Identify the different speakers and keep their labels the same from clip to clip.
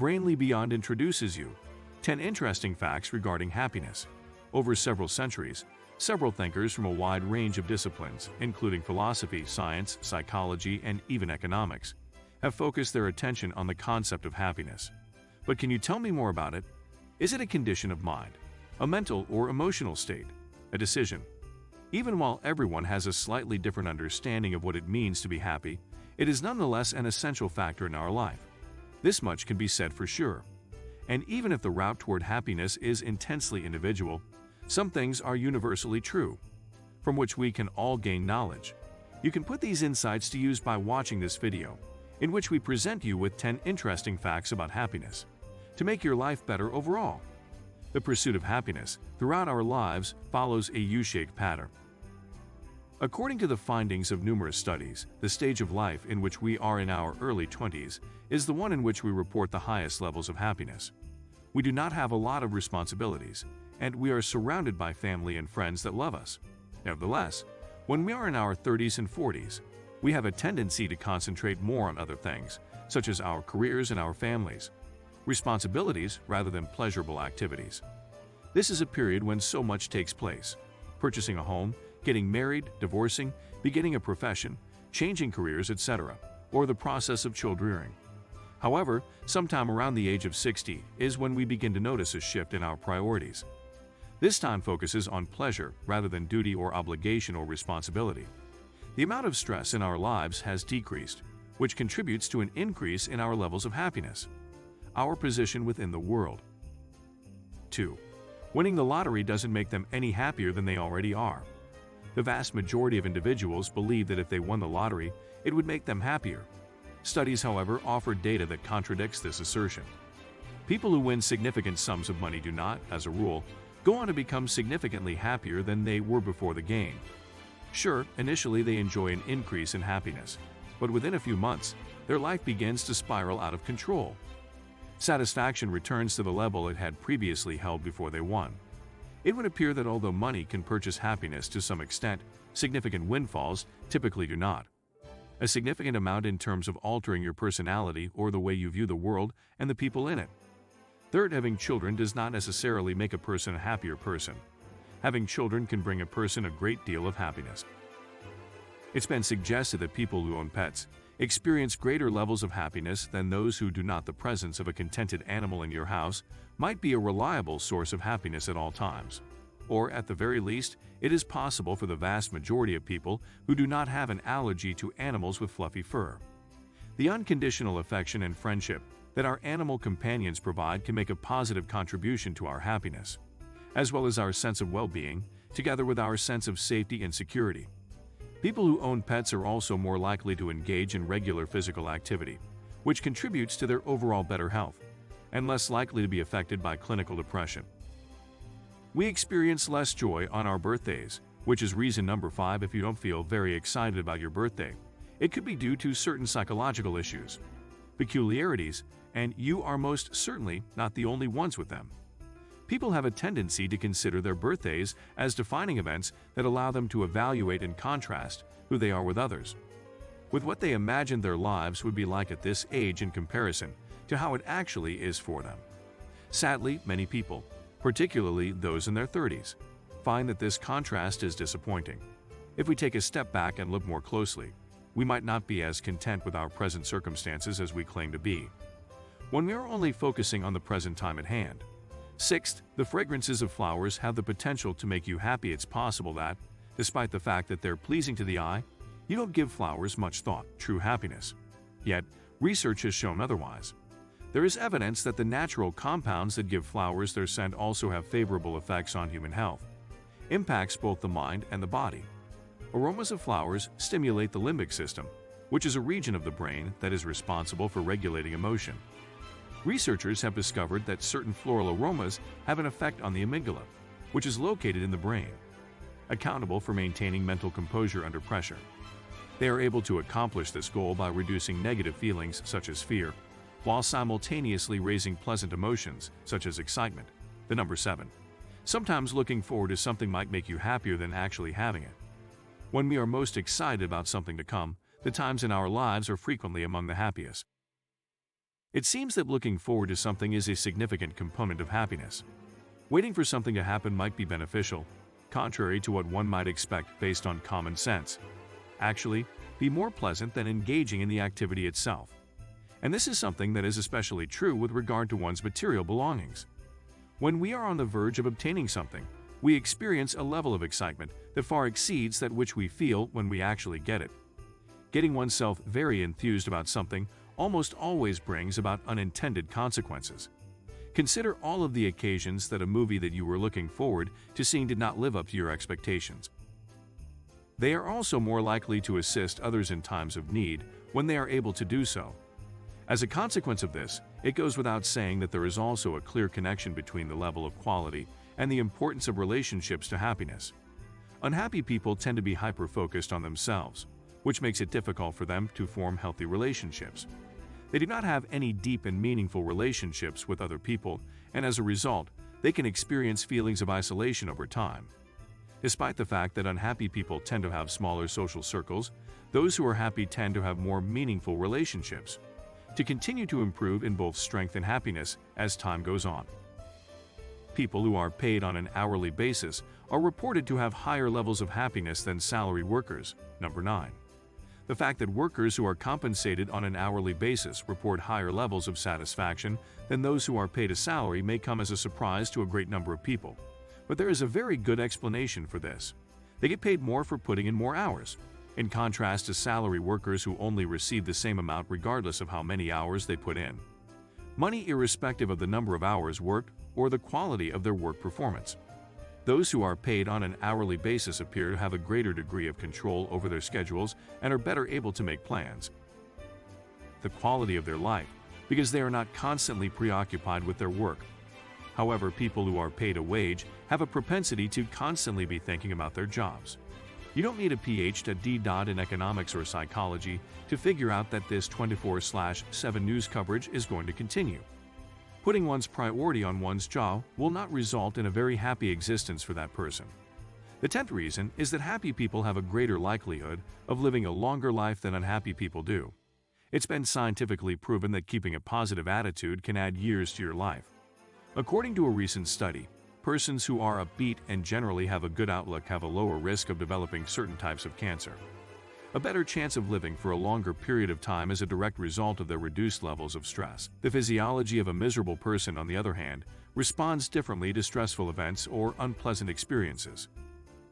Speaker 1: Brainly Beyond introduces you 10 interesting facts regarding happiness. Over several centuries, several thinkers from a wide range of disciplines, including philosophy, science, psychology, and even economics, have focused their attention on the concept of happiness. But can you tell me more about it? Is it a condition of mind, a mental or emotional state, a decision? Even while everyone has a slightly different understanding of what it means to be happy, it is nonetheless an essential factor in our life. This much can be said for sure. And even if the route toward happiness is intensely individual, some things are universally true, from which we can all gain knowledge. You can put these insights to use by watching this video, in which we present you with 10 interesting facts about happiness, to make your life better overall. The pursuit of happiness throughout our lives follows a U-shaped pattern. According to the findings of numerous studies, the stage of life in which we are in our early 20s is the one in which we report the highest levels of happiness. We do not have a lot of responsibilities, and we are surrounded by family and friends that love us. Nevertheless, when we are in our 30s and 40s, we have a tendency to concentrate more on other things, such as our careers and our families, responsibilities rather than pleasurable activities. This is a period when so much takes place: purchasing a home, getting married, divorcing, beginning a profession, changing careers, etc., or the process of child rearing. However, sometime around the age of 60 is when we begin to notice a shift in our priorities. This time focuses on pleasure rather than duty or obligation or responsibility. The amount of stress in our lives has decreased, which contributes to an increase in our levels of happiness. Our position within the world. 2. Winning the lottery doesn't make them any happier than they already are. The vast majority of individuals believe that if they won the lottery, it would make them happier. Studies, however, offer data that contradicts this assertion. People who win significant sums of money do not, as a rule, go on to become significantly happier than they were before the game. Sure, initially they enjoy an increase in happiness, but within a few months, their life begins to spiral out of control. Satisfaction returns to the level it had previously held before they won. It would appear that although money can purchase happiness to some extent, significant windfalls typically do not. A significant amount in terms of altering your personality or the way you view the world and the people in it. Third, having children does not necessarily make a person a happier person. Having children can bring a person a great deal of happiness. It's been suggested that people who own pets experience greater levels of happiness than those who do not. The presence of a contented animal in your house might be a reliable source of happiness at all times. Or, at the very least, it is possible for the vast majority of people who do not have an allergy to animals with fluffy fur. The unconditional affection and friendship that our animal companions provide can make a positive contribution to our happiness, as well as our sense of well-being, together with our sense of safety and security. People who own pets are also more likely to engage in regular physical activity, which contributes to their overall better health, and less likely to be affected by clinical depression. We experience less joy on our birthdays, which is reason number 5. If you don't feel very excited about your birthday, it could be due to certain psychological issues, peculiarities, and you are most certainly not the only ones with them. People have a tendency to consider their birthdays as defining events that allow them to evaluate and contrast who they are with others, with what they imagine their lives would be like at this age in comparison to how it actually is for them. Sadly, many people, particularly those in their 30s, find that this contrast is disappointing. If we take a step back and look more closely, we might not be as content with our present circumstances as we claim to be, when we are only focusing on the present time at hand. Sixth, the fragrances of flowers have the potential to make you happy. It's possible that, despite the fact that they're pleasing to the eye, you don't give flowers much thought. True happiness. Yet, research has shown otherwise. There is evidence that the natural compounds that give flowers their scent also have favorable effects on human health, impacts both the mind and the body. Aromas of flowers stimulate the limbic system, which is a region of the brain that is responsible for regulating emotion. Researchers have discovered that certain floral aromas have an effect on the amygdala, which is located in the brain, accountable for maintaining mental composure under pressure. They are able to accomplish this goal by reducing negative feelings such as fear, while simultaneously raising pleasant emotions such as excitement. The number 7. Sometimes looking forward to something might make you happier than actually having it. When we are most excited about something to come, the times in our lives are frequently among the happiest. It seems that looking forward to something is a significant component of happiness. Waiting for something to happen might be beneficial, contrary to what one might expect based on common sense. Actually, be more pleasant than engaging in the activity itself. And this is something that is especially true with regard to one's material belongings. When we are on the verge of obtaining something, we experience a level of excitement that far exceeds that which we feel when we actually get it. Getting oneself very enthused about something almost always brings about unintended consequences. Consider all of the occasions that a movie that you were looking forward to seeing did not live up to your expectations. They are also more likely to assist others in times of need when they are able to do so. As a consequence of this, it goes without saying that there is also a clear connection between the level of quality and the importance of relationships to happiness. Unhappy people tend to be hyper-focused on themselves, which makes it difficult for them to form healthy relationships. They do not have any deep and meaningful relationships with other people, and as a result, they can experience feelings of isolation over time. Despite the fact that unhappy people tend to have smaller social circles, those who are happy tend to have more meaningful relationships, to continue to improve in both strength and happiness as time goes on. People who are paid on an hourly basis are reported to have higher levels of happiness than salary workers. Number 9. The fact that workers who are compensated on an hourly basis report higher levels of satisfaction than those who are paid a salary may come as a surprise to a great number of people. But there is a very good explanation for this. They get paid more for putting in more hours, in contrast to salary workers who only receive the same amount regardless of how many hours they put in. Money irrespective of the number of hours worked or the quality of their work performance. Those who are paid on an hourly basis appear to have a greater degree of control over their schedules and are better able to make plans. The quality of their life, because they are not constantly preoccupied with their work. However, people who are paid a wage have a propensity to constantly be thinking about their jobs. You don't need a PhD in economics or psychology to figure out that this 24/7 news coverage is going to continue. Putting one's priority on one's job will not result in a very happy existence for that person. The 10th reason is that happy people have a greater likelihood of living a longer life than unhappy people do. It's been scientifically proven that keeping a positive attitude can add years to your life. According to a recent study, persons who are upbeat and generally have a good outlook have a lower risk of developing certain types of cancer. A better chance of living for a longer period of time is a direct result of their reduced levels of stress. The physiology of a miserable person, on the other hand, responds differently to stressful events or unpleasant experiences.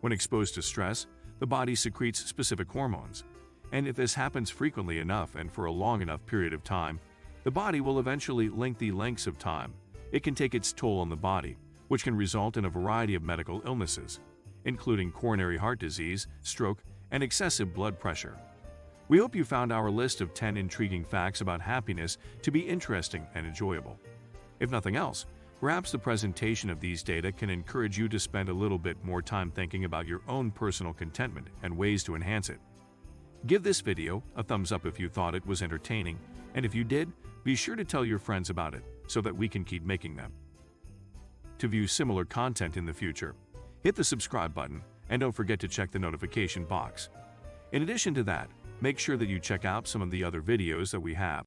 Speaker 1: When exposed to stress, the body secretes specific hormones, and if this happens frequently enough and for a long enough period of time, the body will eventually lengthy lengths of time. It can take its toll on the body, which can result in a variety of medical illnesses, including coronary heart disease, stroke, and excessive blood pressure. We hope you found our list of 10 intriguing facts about happiness to be interesting and enjoyable. If nothing else, perhaps the presentation of these data can encourage you to spend a little bit more time thinking about your own personal contentment and ways to enhance it. Give this video a thumbs up if you thought it was entertaining, and if you did, be sure to tell your friends about it so that we can keep making them. To view similar content in the future, hit the subscribe button and don't forget to check the notification box. In addition to that, make sure that you check out some of the other videos that we have.